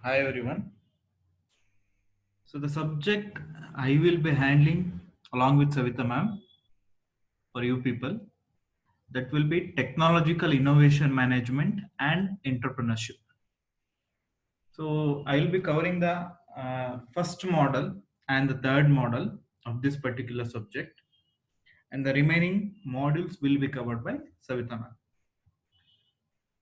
Hi everyone. So, the subject I will be handling along with Savita ma'am for you people, that will be technological innovation management and entrepreneurship. So, I will be covering the first model and the third model of this particular subject, and the remaining modules will be covered by Savita ma'am.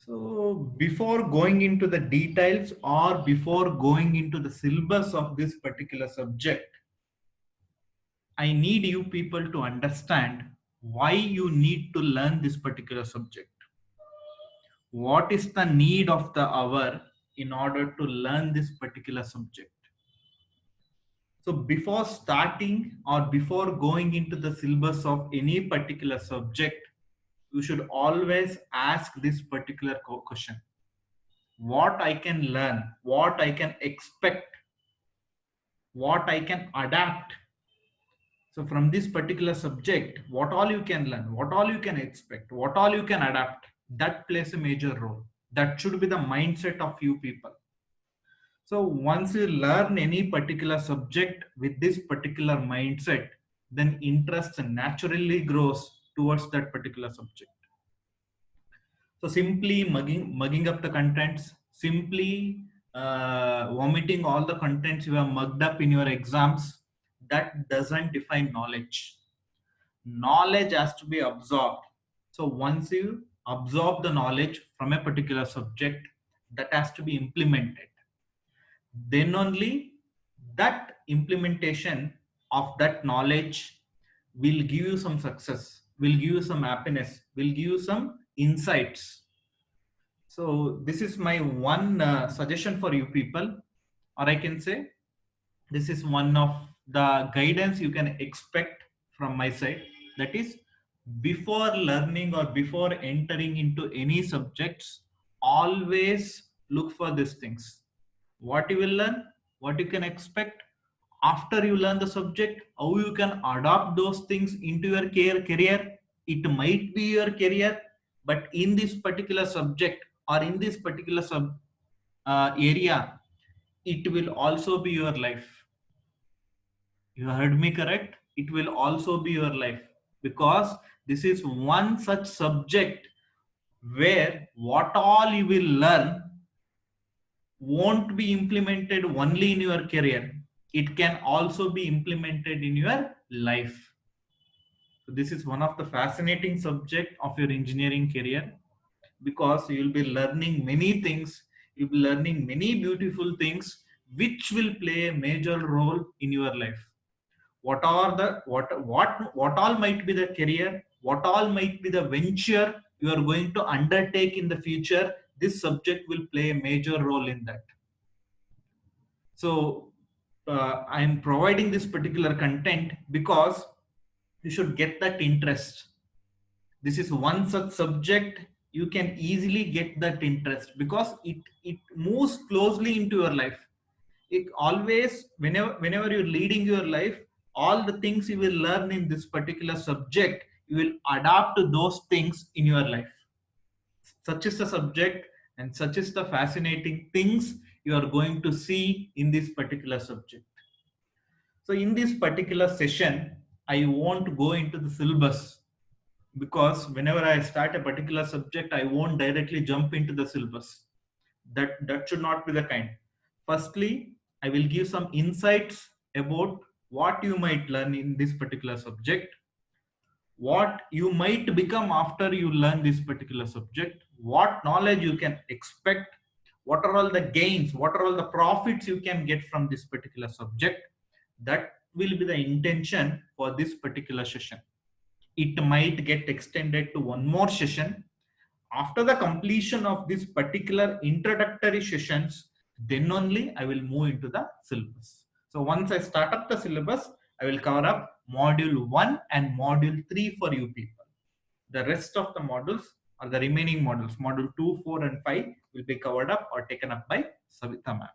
So, before going into the details or before going into the syllabus of this particular subject, I need you people to understand why you need to learn this particular subject. What is the need of the hour in order to learn this particular subject? So, before starting or before going into the syllabus of any particular subject, you should always ask this particular question: what I can learn, what I can expect, what I can adapt. So from this particular subject, what all you can learn, what all you can expect, what all you can adapt, that plays a major role. That should be the mindset of you people. So once you learn any particular subject with this particular mindset, then interest naturally grows towards that particular subject. So simply mugging up the contents, simply vomiting all the contents you have mugged up in your exams, that doesn't define knowledge. Knowledge has to be absorbed. So once you absorb the knowledge from a particular subject, that has to be implemented. Then only that implementation of that knowledge will give you some success, will give you some happiness, will give you some insights. So this is my one suggestion for you people, or I can say this is one of the guidance you can expect from my side. That is, before learning or before entering into any subjects, always look for these things: what you will learn, what you can expect. After you learn the subject, how you can adopt those things into your career. It might be your career, but in this particular subject or in this particular area, it will also be your life. You heard me correct? It will also be your life, because this is one such subject where what all you will learn won't be implemented only in your career. It can also be implemented in your life. So this is one of the fascinating subject of your engineering career, because you will be learning many things. You'll be learning many beautiful things which will play a major role in your life. What all might be the career, what all might be the venture you are going to undertake in the future, this subject will play a major role in that. So I am providing this particular content because you should get that interest. This is one such subject you can easily get that interest, because it moves closely into your life. It always, whenever you're leading your life, all the things you will learn in this particular subject, you will adapt to those things in your life. Such is the subject, and such is the fascinating things you are going to see in this particular subject. So in this particular session, I won't go into the syllabus, because whenever I start a particular subject, I won't directly jump into the syllabus. That should not be the kind. Firstly, I will give some insights about what you might learn in this particular subject, what you might become after you learn this particular subject, what knowledge you can expect, what are all the gains, what are all the profits you can get from this particular subject. That will be the intention for this particular session. It might get extended to one more session. After the completion of this particular introductory sessions, then only I will move into the syllabus. So once I start up the syllabus, I will cover up module 1 and module 3 for you people. The rest of the modules, or the remaining modules, module 2, 4 and 5, will be covered up or taken up by Savita ma'am.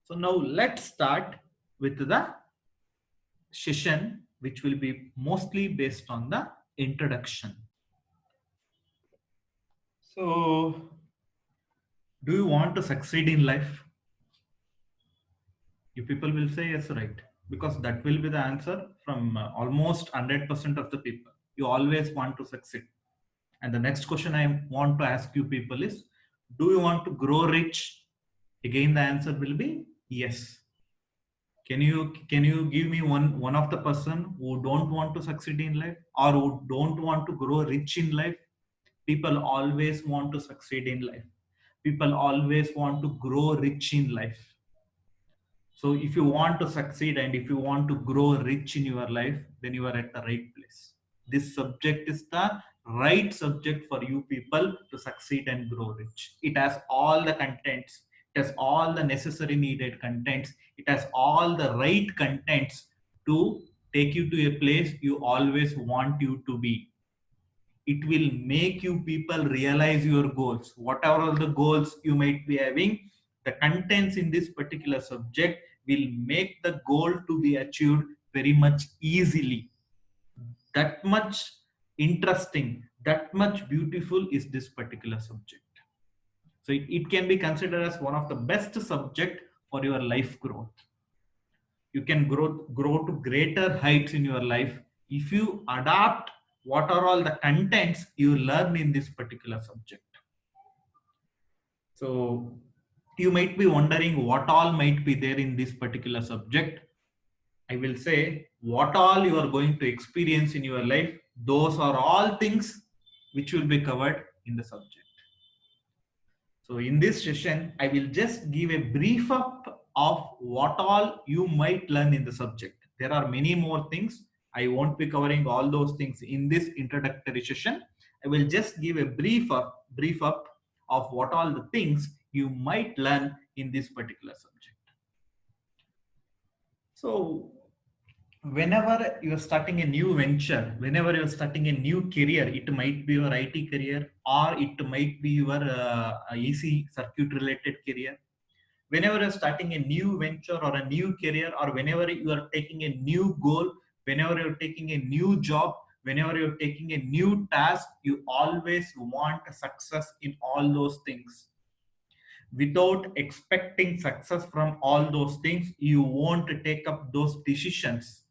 So now let's start with the session, which will be mostly based on the introduction. So Do you want to succeed in life? You people will say yes, right? Because that will be the answer from almost 100% of the people. You always want to succeed. And the next question I want to ask you people is, do you want to grow rich? Again, the answer will be yes. Can you give me one of the person who don't want to succeed in life or who don't want to grow rich in life? People always want to succeed in life. People always want to grow rich in life. So if you want to succeed and if you want to grow rich in your life, then you are at the right place. This subject is the right subject for you people to succeed and grow rich. It has all the contents, it has all the necessary needed contents, it has all the right contents to take you to a place you always want you to be. It will make you people realize your goals, whatever are the goals you might be having. The contents in this particular subject will make the goal to be achieved very much easily. That much interesting, that much beautiful is this particular subject. So it can be considered as one of the best subject for your life growth. You can grow to greater heights in your life if you adapt what are all the contents you learn in this particular subject. So you might be wondering what all might be there in this particular subject. I will say what all you are going to experience in your life, those are all things which will be covered in the subject. So in this session, I will just give a brief up of what all you might learn in the subject. There are many more things. I won't be covering all those things in this introductory session. I will just give a brief up of what all the things you might learn in this particular subject. So whenever you're starting a new venture, whenever you're starting a new career, it might be your IT career or it might be your EC circuit related career. Whenever you're starting a new venture or a new career, or whenever you are taking a new goal, whenever you're taking a new job, whenever you're taking a new task, you always want success in all those things. Without expecting success from all those things, you won't take up those decisions.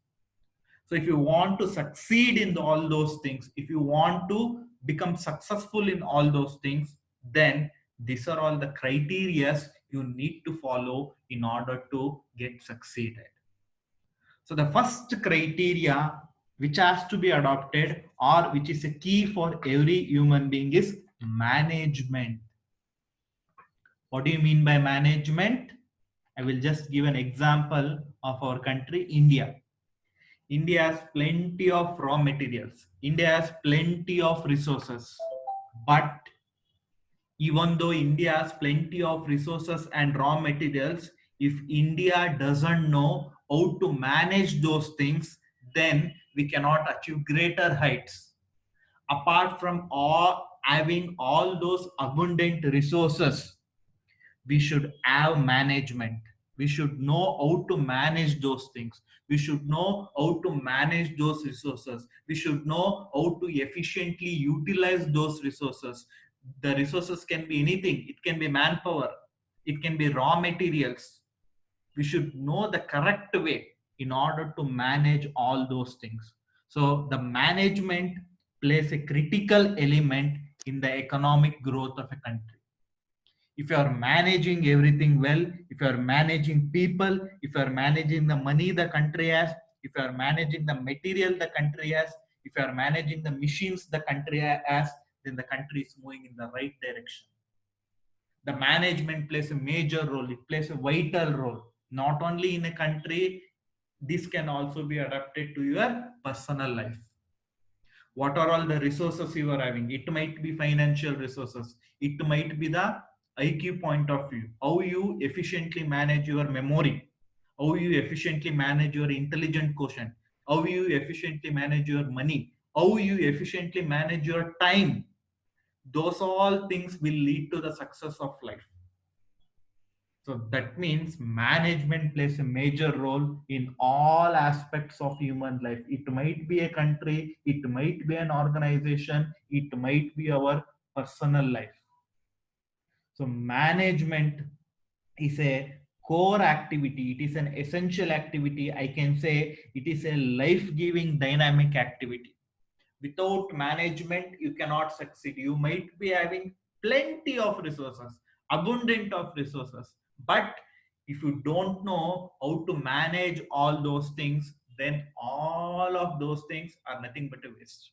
So if you want to succeed in all those things, if you want to become successful in all those things, then these are all the criteria you need to follow in order to get succeeded. So the first criteria which has to be adopted or which is a key for every human being is management. What do you mean by management? I will just give an example of our country, India. India has plenty of raw materials. India has plenty of resources. But even though India has plenty of resources and raw materials, if India doesn't know how to manage those things, then we cannot achieve greater heights. Apart from all having all those abundant resources, we should have management. We should know how to manage those things. We should know how to manage those resources. We should know how to efficiently utilize those resources. The resources can be anything. It can be manpower, it can be raw materials. We should know the correct way in order to manage all those things. So the management plays a critical element in the economic growth of a country. If you are managing everything well, if you are managing people, if you are managing the money the country has, if you are managing the material the country has, if you are managing the machines the country has, then the country is moving in the right direction. The management plays a major role, it plays a vital role, not only in a country, this can also be adapted to your personal life. What are all the resources you are having? It might be financial resources, it might be the IQ point of view, how you efficiently manage your memory, how you efficiently manage your intelligent quotient, how you efficiently manage your money, how you efficiently manage your time. Those all things will lead to the success of life. So that means management plays a major role in all aspects of human life. It might be a country, it might be an organization, it might be our personal life. So management is a core activity. It is an essential activity. I can say it is a life-giving dynamic activity. Without management, you cannot succeed. You might be having plenty of resources, abundant of resources, but if you don't know how to manage all those things, then all of those things are nothing but a waste.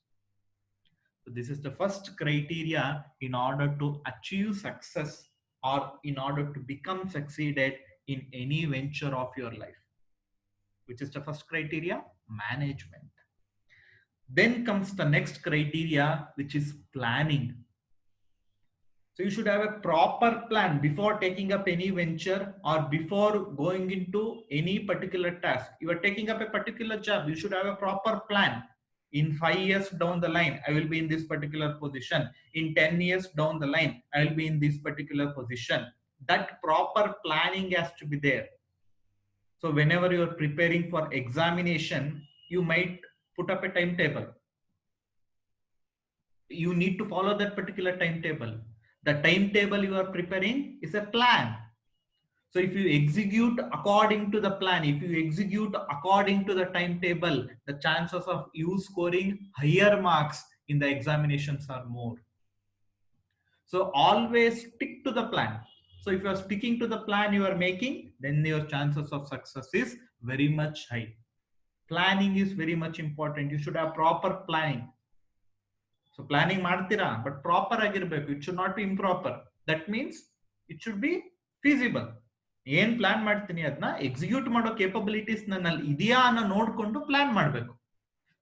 So this is the first criteria in order to achieve success or in order to become succeeded in any venture of your life. Which is the first criteria? Management. Then comes the next criteria, which is planning. So you should have a proper plan before taking up any venture or before going into any particular task. You are taking up a particular job, you should have a proper plan. In 5 years down the line, I will be in this particular position. In 10 years down the line, I will be in this particular position. That proper planning has to be there. So whenever you are preparing for examination, you might put up a timetable. You need to follow that particular timetable. The timetable you are preparing is a plan. So if you execute according to the plan, if you execute according to the timetable, the chances of you scoring higher marks in the examinations are more. So always stick to the plan. So if you are sticking to the plan you are making, then your chances of success is very much high. Planning is very much important. You should have proper planning. So planning ಮಾಡ್ತೀರಾ, but proper ಆಗಿರಬೇಕು. It should not be improper. That means it should be feasible. ಏನ್ plan ಮಾಡ್ತೀನಿ ಅದನ್ನ execute ಮಾಡೋ capabilities ನನ್ನಲ್ಲಿ ಇದೆಯಾ ಅನ್ನೋ ನೋಡ್ಕೊಂಡು ಪ್ಲಾನ್ ಮಾಡಬೇಕು.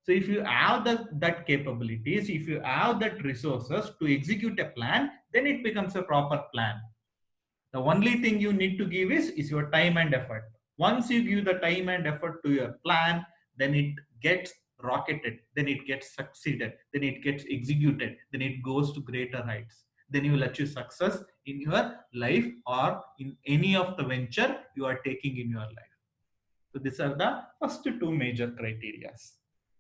So if you have that capabilities, if you have that resources to execute a plan, then it becomes a proper plan. The only thing you need to give is your time and effort. Once you give the time and effort to your plan, then it gets rocketed, then it gets succeeded, then it gets executed, then it goes to greater heights. Then you will achieve success in your life or in any of the venture you are taking in your life. So these are the first two major criteria.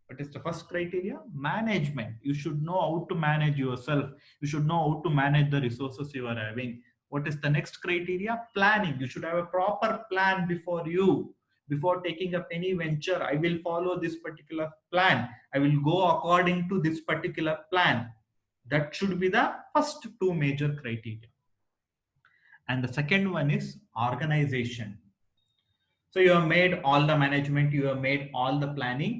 What is the first criteria? Management. You should know how to manage yourself. You should know how to manage the resources you are having. What is the next criteria? Planning. You should have a proper plan before you. Before taking up any venture, I will follow this particular plan. I will go according to this particular plan. That should be the first two major criteria. And the second one is organization. So you have made all the management, you have made all the planning,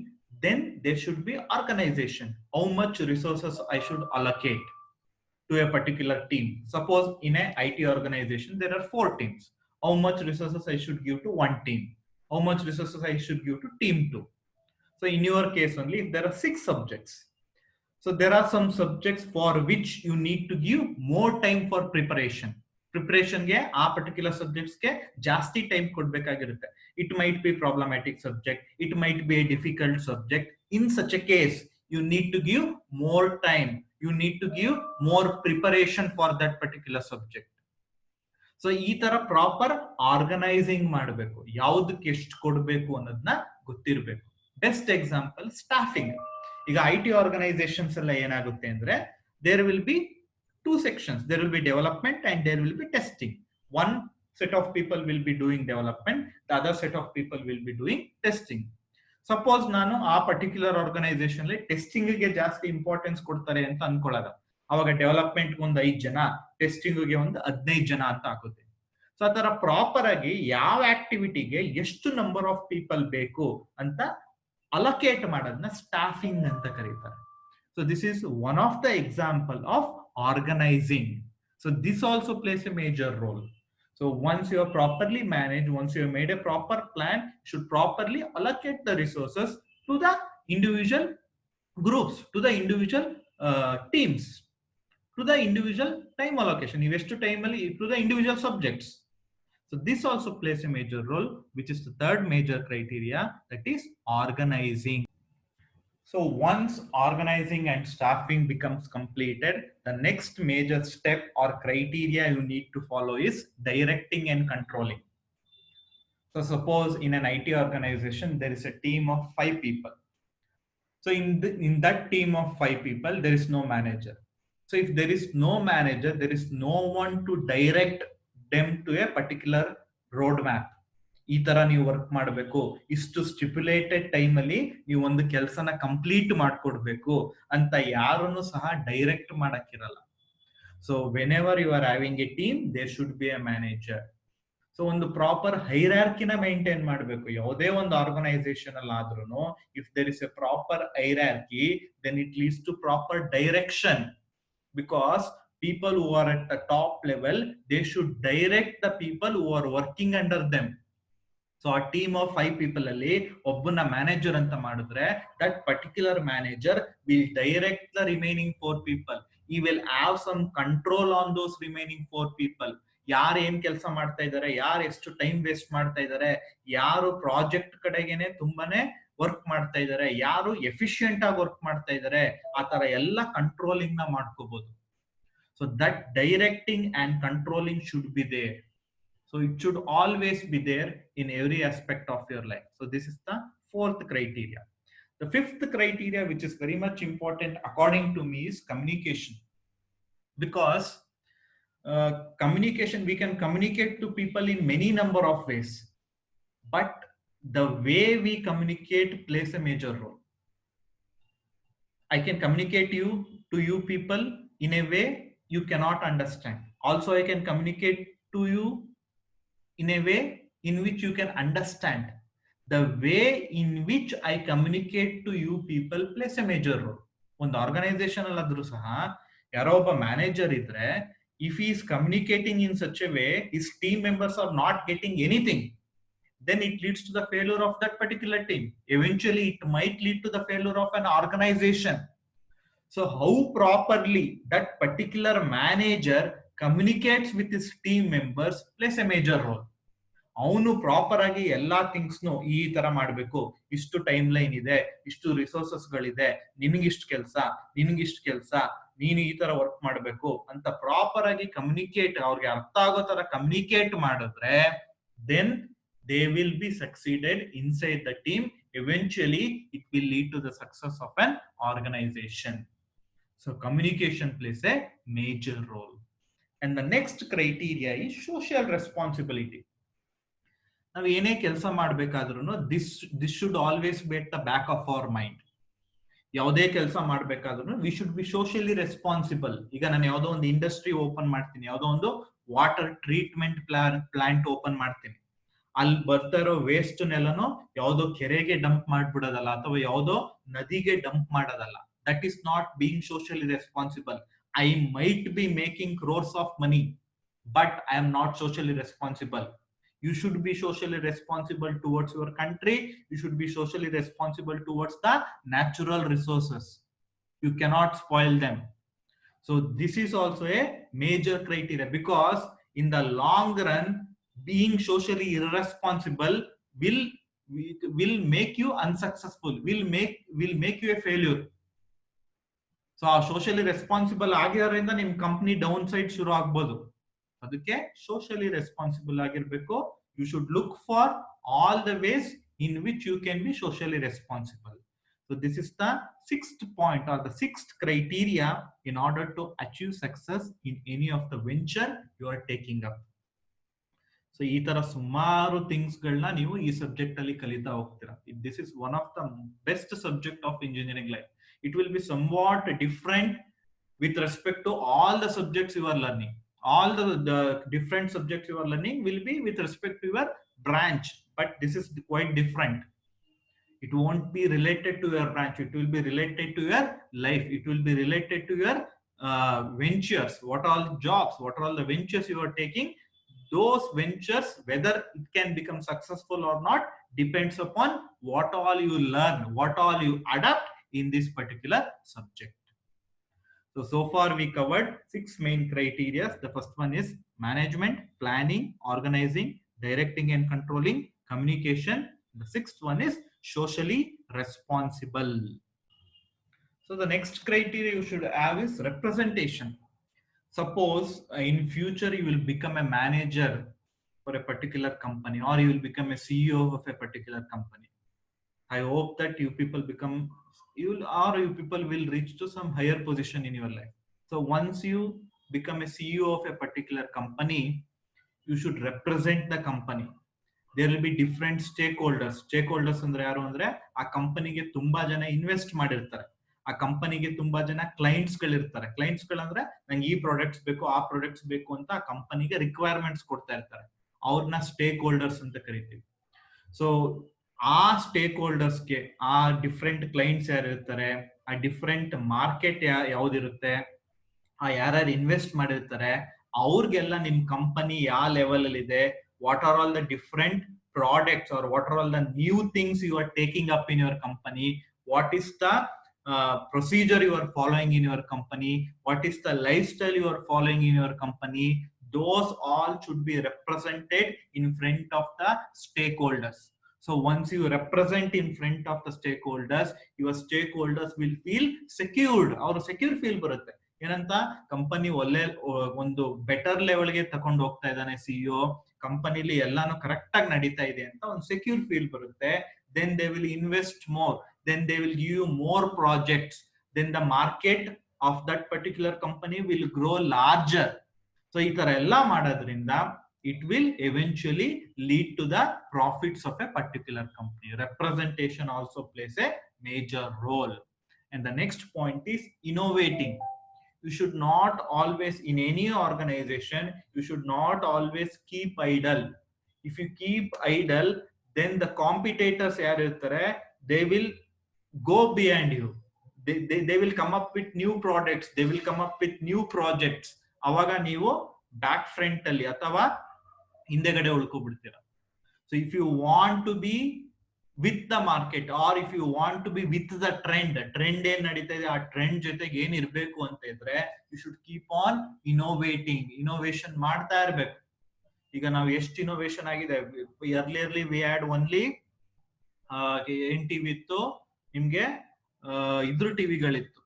then there should be organization. How much resources I should allocate to a particular team. Suppose in a IT organization, there are 4 teams. How much resources I should give to one team? How much resources I should give to team 2? So in your case only, if there are 6 subjects, so there are some subjects for which you need to give more time for preparation. Preparation ಗೆ ಆ particular subjects ಗೆ ಜಾಸ್ತಿ time ಕೊಡಬೇಕಾಗಿರುತ್ತೆ. It might be problematic subject, it might be a difficult subject. In such a case, you need to give more time, you need to give more preparation for that particular subject. So ಈ ತರ proper organising ಮಾಡಬೇಕು, ಯಾವ್ದಕ್ಕೆ ಎಷ್ಟು ಕೊಡಬೇಕು ಅನ್ನೋದನ್ನ ಗೊತ್ತಿರಬೇಕು. Best example staffing. ಈಗ IT organisations ಎಲ್ಲ ಏನಾಗುತ್ತೆ ಅಂದ್ರೆ, there will be 2 sections. There will be development and there will be testing. One set of people will be doing development, the other set of people will be doing testing. Suppose ನಾನು ಆ particular organisation ಅಲ್ಲಿ testing ಗೆ ಜಾಸ್ತಿ importance ಕೊಡ್ತಾರೆ ಅಂತ ಅನ್ಕೊಳ್ಳೋದು, ಅವಾಗ development ಒಂದು 5 ಜನ, ಟೆಸ್ಟಿಂಗ್ ಗೆ ಒಂದು 15 ಜನ ಅಂತ ಆಗುತ್ತೆ. ಸೊ ಆ ತರ ಪ್ರಾಪರ್ ಆಗಿ ಯಾವ ಆಕ್ಟಿವಿಟಿಗೆ ಎಷ್ಟು ನಂಬರ್ ಆಫ್ ಪೀಪಲ್ ಬೇಕು ಅಂತ ಅಲೋಕೇಟ್ ಮಾಡೋದನ್ನ ಸ್ಟಾಫಿಂಗ್ ಅಂತ ಕರೀತಾರೆ. So this is one of the example of organizing. So this also plays a major role. So once you are properly managed, once you have made a proper plan, you should properly allocate the resources to the individual groups, to the individual teams, to the individual time allocation, invest time to the individual subjects. So this also plays a major role, which is the third major criteria, that is organizing. So once organizing and staffing becomes completed, the next major step or criteria you need to follow is directing and controlling. So suppose in an IT organization, there is a team of 5 people. So in that team of 5 people, there is no manager. So if there is no manager, there is no one to direct them to a particular roadmap. ಈ ತರ ನೀವು work ಮಾಡಬೇಕು, ಇಷ್ಟು stipulated time ಅಲ್ಲಿ ನೀವು ಒಂದು ಕೆಲಸನ complete ಮಾಡ್ಕೊಡ್ಬೇಕು ಅಂತ ಯಾರನ್ನು ಸಹ ಡೈರೆಕ್ಟ್ ಮಾಡಕ್ಕಿರಲ್ಲ. So whenever you are having a team, there should be a manager. So ಒಂದು ಪ್ರಾಪರ್ ಹೈರಾರ್ಕಿನ ಮೇಂಟೈನ್ ಮಾಡಬೇಕು. ಯಾವುದೇ ಒಂದು ಆರ್ಗನೈಸೇಷನ್ ಅಲ್ಲಿ ಆದ್ರೂ if there is a proper hierarchy, then it leads to proper direction. Because people who are at the top level, they should direct the people who are working under them. So a team of 5 people ಅಲ್ಲಿ ಒಬ್ಬನ manager ಅಂತ ಮಾಡಿದ್ರೆ, that particular manager will direct the remaining 4 people. He will have some control on those remaining 4 people. ಯಾರು ಏನ್ ಕೆಲಸ ಮಾಡ್ತಾ ಇದ್ದಾರೆ, ಯಾರು ಎಷ್ಟು ಟೈಮ್ ವೇಸ್ಟ್ ಮಾಡ್ತಾ ಇದ್ದಾರೆ, ಯಾರು ಪ್ರಾಜೆಕ್ಟ್ ಕಡೆಗೇನೆ ತುಂಬಾನೇ ವರ್ಕ್ ಮಾಡ್ತಾ ಇದ್ದಾರೆ, ಯಾರು ಎಫಿಷಿಯಂಟ್ ಆಗಿ ವರ್ಕ್ ಮಾಡ್ತಾ ಇದ್ದಾರೆ, ಆ ತರ ಎಲ್ಲ ಕಂಟ್ರೋಲಿಂಗ್ ನ ಮಾಡ್ಕೋಬಹುದು. So that directing and controlling should be there. So it should always be there in every aspect of your life. So this is the 4th criteria. The 5th criteria, which is very much important according to me, is communication. Because communication, we can communicate to people in many number of ways, but the way we communicate plays a major role. I can communicate to you people in a way you cannot understand. Also, I can communicate to you in a way in which you can understand. The way in which I communicate to you people plays a major role. ಒಂದು organisation ಅಲ್ಲಾದ್ರೂ ಸಹ ಯಾರೋ ಒಬ್ಬ manager ಇದ್ರೆ, if he is communicating in such a way his team members are not getting anything, then it leads to the failure of that particular team. Eventually it might lead to the failure of an organization. So how properly that particular manager communicates with his team members plays a major role. ಅವನು proper ಆಗಿ ಎಲ್ಲಾ things ಈ ತರ ಮಾಡ್ಬೇಕು, ಇಷ್ಟು time line ಇದೆ, ಇಷ್ಟು resources ಗಳಿದೆ, ನಿನಗಿಷ್ಟು ಕೆಲಸ, ನಿನಗಿಷ್ಟು ಕೆಲಸ, ನೀನು ಈ ತರ ವರ್ಕ್ ಮಾಡ್ಬೇಕು ಅಂತ ಪ್ರಾಪರ್ ಆಗಿ ಕಮ್ಯುನಿಕೇಟ್, ಅವ್ರಿಗೆ ಅರ್ಥ ಆಗೋ ತರ ಕಮ್ಯುನಿಕೇಟ್ ಮಾಡಿದ್ರೆ, then they will be succeeded inside the team. Eventually it will lead to the success of an organization. So communication plays a major role. And the next criteria is social responsibility. ನಾವು ಏನೇ ಕೆಲಸ ಮಾಡ್ಬೇಕಾದ್ರೂ this should always be at the back of our mind. ಯಾವುದೇ ಕೆಲಸ ಮಾಡ್ಬೇಕಾದ್ರೂ we should be socially responsible. ಈಗ ನಾನು ಯಾವುದೋ ಒಂದು ಇಂಡಸ್ಟ್ರಿ ಓಪನ್ ಮಾಡ್ತೀನಿ, ಯಾವುದೋ ಒಂದು ವಾಟರ್ ಟ್ರೀಟ್ಮೆಂಟ್ ಪ್ಲಾಂಟ್ ಓಪನ್ ಮಾಡ್ತೀನಿ, ಅಲ್ಲಿ ಬರ್ತಾ ಇರೋ ವೇಸ್ಟ್ ನೆಲ್ಲನು ಯಾವುದೋ ಕೆರೆಗೆ ಡಂಪ್ ಮಾಡ್ಬಿಡೋದಲ್ಲ, ಅಥವಾ ಯಾವುದೋ ನದಿಗೆ ಡಂಪ್ ಮಾಡೋದಲ್ಲ. That is not being socially responsible. I might be making crores of money, but I am not socially responsible. You should be socially responsible towards your country. You should be socially responsible towards the natural resources. You cannot spoil them. So this is also a major criteria, because in the long run, being socially irresponsible will make you unsuccessful, will make you a failure. So socially responsible ಆಗಿರೋದ್ರಿಂದ ನಿಮ್ company down side ಶುರು ಆಗ್ಬೋದು. ಅದಕ್ಕೆ socially responsible ಆಗಿರ್ಬೇಕು. You should look for all the ways in which you can be socially responsible. So this is the 6th point or the 6th criteria in order to achieve success in any of the venture you are taking up. So ಈ ತರ ಸುಮಾರು things ಗಳನ್ನ ನೀವು ಈ subject ಅಲ್ಲಿ ಕಲಿತಾ ಹೋಗ್ತೀರಾ. This is one of the best subject of engineering life. It will be somewhat different with respect to all the subjects you are learning. All the different subjects you are learning will be with respect to your branch, but this is quite different. It won't be related to your branch. It will be related to your life. It will be related to your ventures. What all jobs, what are all the ventures you are taking. Those ventures, whether it can become successful or not, depends upon what all you learn, what all you adapt in this particular subject. So far we covered 6 main criteria. The first one is management, planning, organizing, directing and controlling, communication. The 6th one is socially responsible. So the next criteria you should have is representation. Suppose in future you will become a manager for a particular company, or you will become a CEO of a particular company. I hope that you people will reach to some higher position in your life. So once you become a CEO of a particular company, you should represent the company. There will be different stakeholders. Stakeholders ಅಂದ್ರೆ ಯಾರು ಅಂದ್ರೆ ಆ ಕಂಪನಿಗೆ ತುಂಬಾ ಜನ invest ಮಾಡಿರ್ತಾರೆ. ಆ ಕಂಪನಿಗೆ ತುಂಬಾ ಜನ ಕ್ಲೈಂಟ್ಸ್ ಗಳಿರ್ತಾರೆ. ಕ್ಲೈಂಟ್ಸ್ ಗಳಂದ್ರೆ ನಂಗೆ ಈ ಪ್ರಾಡಕ್ಟ್ಸ್ ಬೇಕು, ಆ ಪ್ರಾಡಕ್ಟ್ಸ್ ಬೇಕು ಅಂತ ಆ ಕಂಪನಿಗೆ ರಿಕ್ವೈರ್ಮೆಂಟ್ಸ್ ಕೊಡ್ತಾ ಇರ್ತಾರೆ. ಅವ್ರನ್ನ ಸ್ಟೇಕ್ ಹೋಲ್ಡರ್ಸ್ ಅಂತ ಕರಿತೀವಿ. ಸೊ ಆ ಸ್ಟೇಕ್ ಹೋಲ್ಡರ್ಸ್ಗೆ ಆ ಡಿಫ್ರೆಂಟ್ ಕ್ಲೈಂಟ್ಸ್ ಯಾರು ಇರ್ತಾರೆ, ಆ ಡಿಫ್ರೆಂಟ್ ಮಾರ್ಕೆಟ್ ಯಾವ್ದಿರುತ್ತೆ, ಆ ಯಾರ್ಯಾರು ಇನ್ವೆಸ್ಟ್ ಮಾಡಿರ್ತಾರೆ, ಅವ್ರಿಗೆಲ್ಲ ನಿಮ್ ಕಂಪನಿ ಯಾವ ಲೆವೆಲ್ ಅಲ್ಲಿ ಇದೆ, what are all the different products or what are all the new things you are taking up in your company, what is the procedure you are following in your company, what is the lifestyle you are following in your company, those all should be represented in front of the stakeholders. So once you represent in front of the stakeholders, your stakeholders will feel secured. Our secure feel ಬರುತ್ತೆ. ಏನಂತ company ಒಳ್ಳೆ ಒಂದು better ಲೆವೆಲ್ಗೆ ತಗೊಂಡು ಹೋಗ್ತಾ ಇದ್ದಾನೆ CEO, ಕಂಪನಿಲಿ ಎಲ್ಲಾನು correct ಆಗಿ ನಡೀತಾ ಇದೆ ಅಂತ ಒಂದು ಸೆಕ್ಯೂರ್ ಫೀಲ್ ಬರುತ್ತೆ. Then they will invest more, then they will give you more projects, then the market of that particular company will grow larger. So ಈ ತರ ಎಲ್ಲ ಮಾಡೋದ್ರಿಂದ it will eventually lead to the profits of a particular company. Representation also plays a major role. And the next point is innovating. You should not always, in any organization, you should not always keep idle. If you keep idle, then the competitors they will go behind you. They will come up with new products, they will come up with new projects. ಅವಾಗ ನೀವು back front ಅಲ್ಲಿ ಅಥವಾ ಹಿಂದೆಗಡೆ ಉಳ್ಕೊಬಿಡ್ತೀರ. So if you want to be with the market or if you want to be with the trend ಏನ್ ನಡೀತಾ ಇದೆ ಆ ಟ್ರೆಂಡ್ ಜೊತೆಗೆ ಏನ್ ಇರ್ಬೇಕು ಅಂತ ಇದ್ರೆ you should keep on innovating. Innovation ಮಾಡ್ತಾ ಇರ್ಬೇಕು. ಈಗ ನಾವು ಎಷ್ಟು ಇನೋವೇಷನ್ ಆಗಿದೆ, ಅರ್ಲಿಯರ್ಲಿ ವಿ ಹ್ಯಾಡ್ ಓನ್ಲಿ ಏನ್ ಟಿವಿ ಇತ್ತು ನಿಮ್ಗೆ, ಇದ್ರ ಟಿವಿಗಳಿತ್ತು,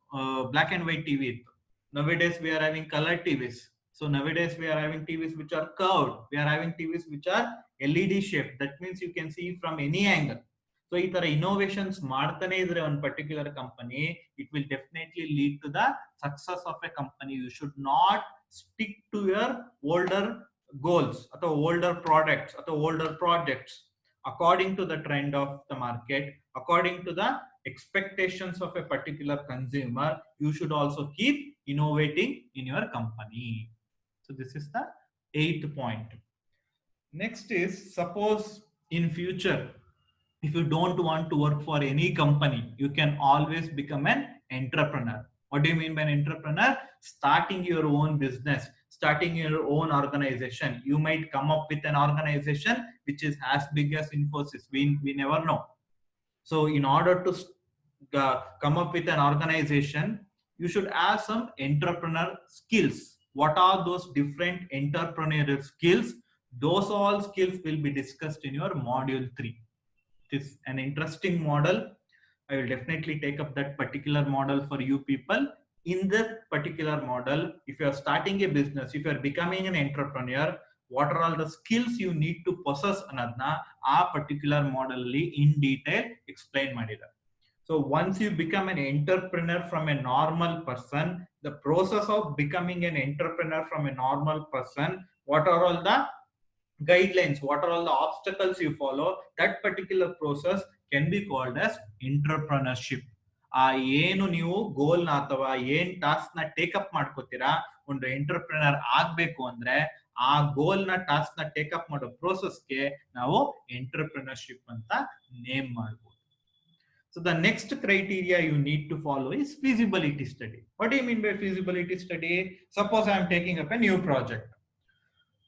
ಬ್ಲಾಕ್ ಅಂಡ್ ವೈಟ್ ಟಿವಿ ಇತ್ತು. nowadays we are having color TVs. So nowadays we are having TVs which are curved, we are having TVs which are LED shaped. That means you can see from any angle. So ಈ ತರ innovations ಮಾಡ್ತಾನೆ ಇದ್ರೆ one particular company, it will definitely lead to the success of a company. You should not stick to your older goals ಅಥವಾ older products ಅಥವಾ older projects. According to the trend of the market, according to the expectations of a particular consumer, you should also keep innovating in your company. So this is the 8th point. Next is, suppose in future if you don't want to work for any company, you can always become an entrepreneur. What do you mean by an entrepreneur? Starting your own business, starting your own organization. You might come up with an organization which is as big as Infosys. We never know. So in order to come up with an organization, you should have some entrepreneur skills. What are those different entrepreneurial skills? Those all skills will be discussed in your module 3. It is an interesting model. I will definitely take up that particular model for you people. In this particular model, if you are starting a business, if you are becoming an entrepreneur, what are all the skills you need to possess ಅನ್ನೋದನ್ನ ಆ particular model ಅಲ್ಲಿ in detail explain ಮಾಡಿದ್ದಾರೆ. So once you become an entrepreneur from a normal person, the process of becoming an entrepreneur from a normal person, what are all the guidelines, what are all the obstacles you follow, that particular process can be called as entrepreneurship. ಆ ಏನು ನೀವು ಗೋಲ್ ನ ಅಥವಾ ಏನ್ task ನ take-up ಮಾಡ್ಕೋತೀರಾ ಒಂದು entrepreneur ಆಗ್ಬೇಕು ಅಂದ್ರೆ ಆ ಗೋಲ್ ನ ಟಾಸ್ಕ್ ನ ಟೇಕಪ್ ಮಾಡೋ ಪ್ರೋಸೆಸ್ಗೆ ನಾವು ಎಂಟರ್ಪ್ರಿನರ್ಶಿಪ್ ಅಂತ ನೇಮ್ ಮಾಡಬಹುದು. So the next criteria you need to follow is feasibility study. What do you mean by feasibility study? Suppose I am taking up a new project.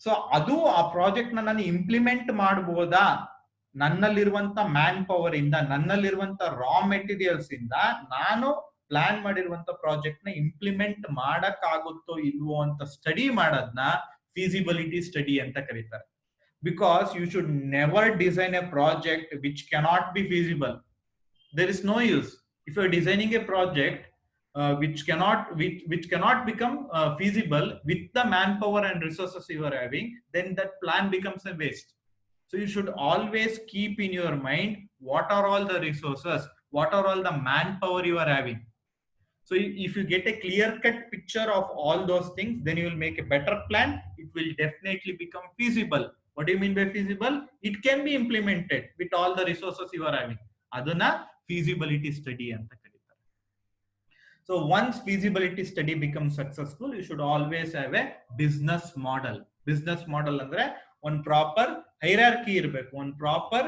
So ಅದು ಆ project ನಾನು implement ಮಾಡಬಹುದಾ, ನನ್ನಲ್ಲಿರುವಂತ man power ಇಂದ, ನನ್ನಲ್ಲಿರುವಂತ raw materials ಇಂದ ನಾನು plan ಮಾಡಿರುವಂತ project ನ implement ಮಾಡಕ್ ಆಗುತ್ತೋ ಇಲ್ವೋ ಅಂತ ಸ್ಟಡಿ ಮಾಡೋದನ್ನ ಫೀಸಿಬಿಲಿಟಿ ಸ್ಟಡಿ ಅಂತ ಕರೀತಾರೆ. Because you should never design a project which cannot be feasible. There is no use. If you are designing a project which cannot become feasible with the manpower and resources you are having, then that plan becomes a waste. So you should always keep in your mind what are all the resources, what are all the manpower you are having. So if you get a clear-cut picture of all those things, then you will make a better plan. It will definitely become feasible. What do you mean by feasible? It can be implemented with all the resources you are having. Adana feasibility study anta kariyತಾರೆ. So once feasibility study becomes successful, you should always have a business model. Business model ಅಂದ್ರೆ one proper hierarchy ಇರಬೇಕು, one proper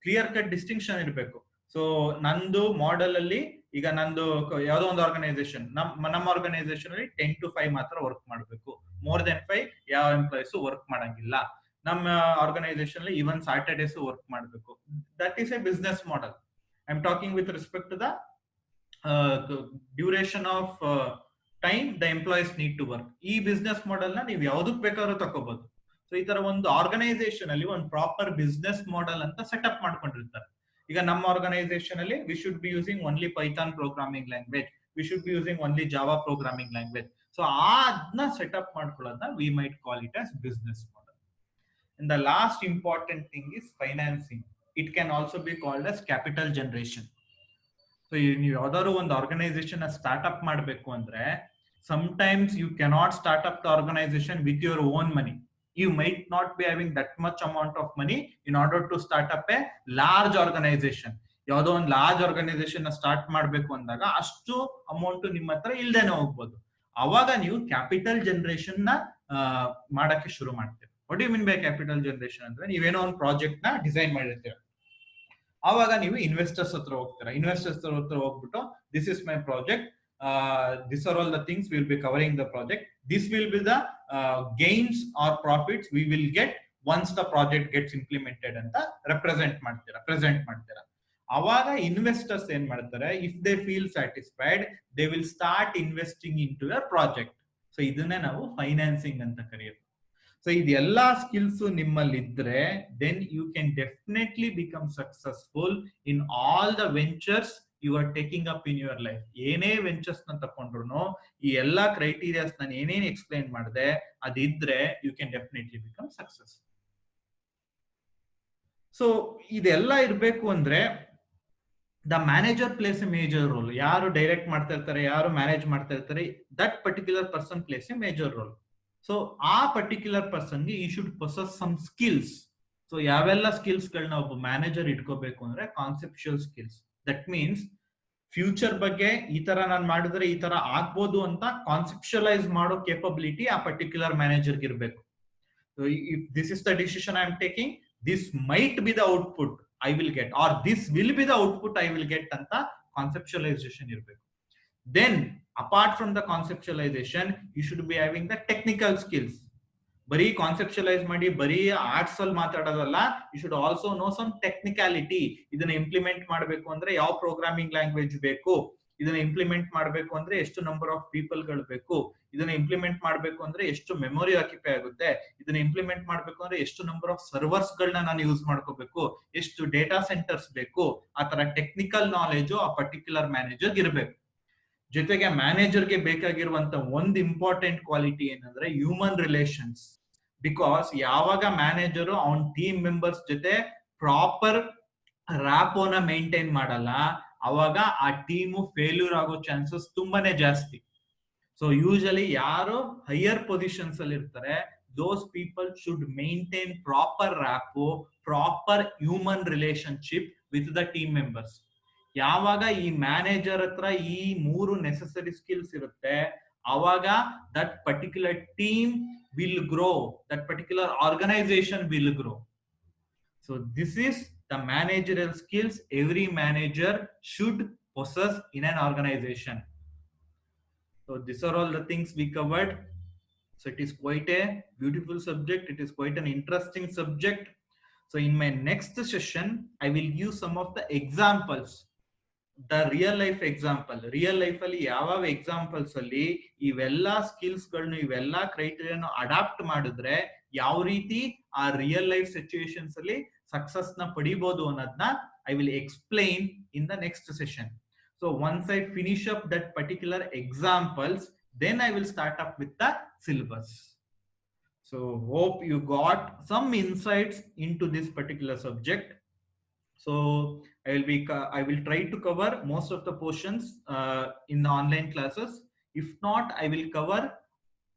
clear cut distinction ಇರಬೇಕು. So ನಂದು model ಅಲ್ಲಿ ಈಗ ನಂದು ಯಾವುದೋ ಒಂದು organisation, ನಮ್ಮ ಆರ್ಗನೈಸೇಷನ್ ಅಲ್ಲಿ 10 to 5 ಮಾತ್ರ ವರ್ಕ್ ಮಾಡಬೇಕು, ಮೋರ್ ದೆನ್ 5 ಯಾವ ಎಂಪ್ಲಾಯೀಸ್ ವರ್ಕ್ ಮಾಡಂಗಿಲ್ಲ. ನಮ್ಮ ಆರ್ಗನೈಸೇಷನ್ ಅಲ್ಲಿ ಈವನ್ ಸ್ಯಾಟರ್ಡೇಸ್ ವರ್ಕ್ ಮಾಡಬೇಕು. That is a business model. I am talking with respect to the duration of time the employees need to work. ಈ business model ನ ನೀವು ಯಾವ್ದಕ್ ಬೇಕಾದ್ರೂ ತಗೋಬಹುದು. ಸೊ ಈ ತರ ಒಂದು ಆರ್ಗನೈಸೇಷನ್ ಅಲ್ಲಿ ಒಂದು ಪ್ರಾಪರ್ ಬಿಸ್ನೆಸ್ ಮಾಡೆಲ್ ಅಂತ ಸೆಟಪ್ ಮಾಡ್ಕೊಂಡಿರ್ತಾರೆ. ಈಗ ನಮ್ಮ ಆರ್ಗನೈಸೇಷನ್ ಅಲ್ಲಿ we should be using only Python programming language, we should be using only Java programming language. So ಅದನ್ನ ಸೆಟಪ್ ಮಾಡ್ಕೊಳ್ಳೋದನ್ನ we might call it as business model. And the last important thing is financing. It can also be called as capital generation. So ನೀವು ಯಾವ್ದಾದ್ರು ಒಂದು organisation startup ಮಾಡಬೇಕು ಅಂದ್ರೆ sometimes you cannot start up the organization with your own money. You might not be having that much amount of money in order to start up a large organization. ಯಾವುದೋ ಒಂದು large organisation start ಮಾಡಬೇಕು ಅಂದಾಗ ಅಷ್ಟು amount ನಿಮ್ಮ ಹತ್ರ ಇಲ್ದೇನೆ ಹೋಗ್ಬೋದು. ಅವಾಗ ನೀವು ಕ್ಯಾಪಿಟಲ್ ಜನರೇಷನ್ ನ ಮಾಡಕ್ಕೆ ಶುರು ಮಾಡ್ತೀರಿ. What you mean by capital generation ಅಂದ್ರೆ ನೀವೇನೋ ಒಂದು ಪ್ರಾಜೆಕ್ಟ್ ನ ಡಿಸೈನ್ ಮಾಡಿರ್ತೀರ, ಆವಾಗ ನೀವು ಇನ್ವೆಸ್ಟರ್ಸ್ ಹತ್ರ ಹೋಗ್ತೀರಾ. ಇನ್ವೆಸ್ಟರ್ಸ್ ಹತ್ರ ಹೋಗ್ಬಿಟ್ಟು this is my project, these are all the things we will be covering the project, this will be the gains or profits we will get once the project gets implemented ಅಂತ present ಮಾಡ್ತೀರಾ. ಅವಾಗ investors ಏನ್ ಮಾಡ್ತಾರೆ, if they feel satisfied they will start investing into your project. So ಇದನ್ನೇ ನಾವು financing ಅಂತ ಕರೆಯೋದು. So ಇದೆಲ್ಲಾ ಸ್ಕಿಲ್ಸ್ ನಿಮ್ಮಲ್ಲಿ ಇದ್ರೆ then you can definitely become successful in all the ventures you are taking up in your life. ಏನೇ ventures ನ ತಕೊಂಡ್ರು ಈ ಎಲ್ಲಾ ಕ್ರೈಟೀರಿಯಾಸ್ ನಾನು ಏನೇನು ಎಕ್ಸ್ಪ್ಲೈನ್ ಮಾಡಿದೆ ಅದಿದ್ರೆ you can definitely become success. So ಇದೆಲ್ಲ ಇರ್ಬೇಕು ಅಂದ್ರೆ the manager plays a major role. ಯಾರು ಡೈರೆಕ್ಟ್ ಮಾಡ್ತಾ ಇರ್ತಾರೆ, ಯಾರು ಮ್ಯಾನೇಜ್ ಮಾಡ್ತಾ ಇರ್ತಾರೆ, that particular person plays a major role. So ಆ ಪರ್ಟಿಕ್ಯುಲರ್ ಪರ್ಸನ್ಗೆ ಈ should possess some skills. So ಯಾವೆಲ್ಲ ಸ್ಕಿಲ್ಸ್ ಗಳನ್ನ ಒಬ್ಬ ಮ್ಯಾನೇಜರ್ ಇಟ್ಕೋಬೇಕು ಅಂದ್ರೆ conceptual skills. That means future ಬಗ್ಗೆ ಈ ತರ ನಾನು ಮಾಡಿದ್ರೆ ಈ ತರ ಆಗ್ಬೋದು ಅಂತ ಕಾನ್ಸೆಪ್ಚುಯಲೈಸ್ ಮಾಡೋ ಕೇಪಬಿಲಿಟಿ ಆ ಪರ್ಟಿಕ್ಯುಲರ್ ಮ್ಯಾನೇಜರ್ಗೆ ಇರಬೇಕು. If this is the decision I am taking, this might be the output I will get, or this will be the output I will get ಅಂತ ಕಾನ್ಸೆಪ್ಚುಯಲೈಸೇಷನ್ ಇರಬೇಕು. Then apart from the conceptualisation you should be having the technical skills. ಬರೀ conceptualise ಮಾಡಿ ಬರೀ arts ಅಲ್ಲಿ ಮಾತಾಡೋದಲ್ಲ, you should also know some technicality. ಇದನ್ನ implement ಮಾಡಬೇಕು ಅಂದ್ರೆ ಯಾವ ಪ್ರೋಗ್ರಾಮಿಂಗ್ ಲ್ಯಾಂಗ್ವೇಜ್ ಬೇಕು, ಇದನ್ನ ಇಂಪ್ಲಿಮೆಂಟ್ ಮಾಡಬೇಕು ಅಂದ್ರೆ ಎಷ್ಟು ನಂಬರ್ ಆಫ್ ಪೀಪಲ್ ಗಳು ಬೇಕು, ಇದನ್ನ ಇಂಪ್ಲಿಮೆಂಟ್ ಮಾಡಬೇಕು ಅಂದ್ರೆ ಎಷ್ಟು ಮೆಮೊರಿ ಆಕ್ಯುಪೈ ಆಗುತ್ತೆ, ಇದನ್ನ ಇಂಪ್ಲಿಮೆಂಟ್ ಮಾಡಬೇಕು ಅಂದ್ರೆ ಎಷ್ಟು ನಂಬರ್ ಆಫ್ ಸರ್ವರ್ಸ್ ಗಳನ್ನ ನಾನು ಯೂಸ್ ಮಾಡ್ಕೋಬೇಕು, ಎಷ್ಟು ಡೇಟಾ ಸೆಂಟರ್ಸ್ ಬೇಕು. ಆ ತರ ಟೆಕ್ನಿಕಲ್ ನಾಲೆಜ್ ಆ ಪರ್ಟಿಕ್ಯುಲರ್ ಮ್ಯಾನೇಜರ್ ಇರಬೇಕು. ಜೊತೆಗೆ ಮ್ಯಾನೇಜರ್ಗೆ ಬೇಕಾಗಿರುವಂತ ಒಂದು ಇಂಪಾರ್ಟೆಂಟ್ ಕ್ವಾಲಿಟಿ ಏನಂದ್ರೆ ಹ್ಯೂಮನ್ ರಿಲೇಷನ್ಸ್. ಬಿಕಾಸ್ ಯಾವಾಗ ಮ್ಯಾನೇಜರು ಅವನ್ ಟೀಮ್ ಮೆಂಬರ್ಸ್ ಜೊತೆ ಪ್ರಾಪರ್ ರ್ಯಾಪೋನ ಮೇಂಟೈನ್ ಮಾಡಲ್ಲ, ಅವಾಗ ಆ ಟೀಮು ಫೇಲ್ಯೂರ್ ಆಗೋ ಚಾನ್ಸಸ್ ತುಂಬಾನೇ ಜಾಸ್ತಿ. ಸೊ ಯೂಶಲಿ ಯಾರು ಹೈಯರ್ ಪೊಸಿಷನ್ಸ್ ಅಲ್ಲಿ ಇರ್ತಾರೆ, those people should maintain proper rapport, proper human relationship with the team members. ಯಾವಾಗ ಈ ಮ್ಯಾನೇಜರ್ ಹತ್ರ ಈ 3 ನೆಸೆಸರಿ ಸ್ಕಿಲ್ಸ್ ಇರುತ್ತೆ, ಅವಾಗ that particular team will grow, that particular organisation will grow. So this is the managerial skills every manager should possess in an organization. So these are all the things we covered. So it is quite a beautiful subject, it is quite an interesting subject. So in my next session I will give some of the examples, the real life example. Real life ಅಲ್ಲಿ ಯಾವ examples ಅಲ್ಲಿ ಇವೆಲ್ಲಾ skills ಗಳನ್ನು ಇವೆಲ್ಲಾ ಕ್ರೈಟೀರಿಯಾನ adapt ಮಾಡಿದ್ರೆ ಯಾವ ರೀತಿ ಆ ರಿಯಲ್ ಲೈಫ್ ಸಿಚುಯೇಷನ್ಸ್ ಅಲ್ಲಿ ಸಕ್ಸಸ್ ನ ಪಡಿಬಹುದು ಅನ್ನೋದನ್ನ I will explain in the next session. So once I finish up that particular examples, then I will start up with the syllabus. So hope you got some insights into this particular subject. So I will try to cover most of the portions in the online classes. If not, I will cover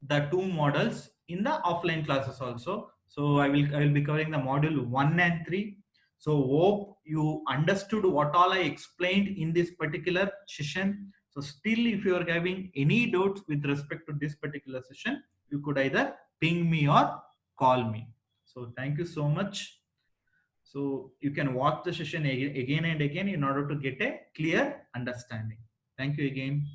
the two models in the offline classes also. So I will be covering the module 1 and 3. So hope you understood what all I explained in this particular session. So still, if you are having any doubts with respect to this particular session, you could either ping me or call me. So thank you so much. So you can watch the session again and again in order to get a clear understanding. Thank you again.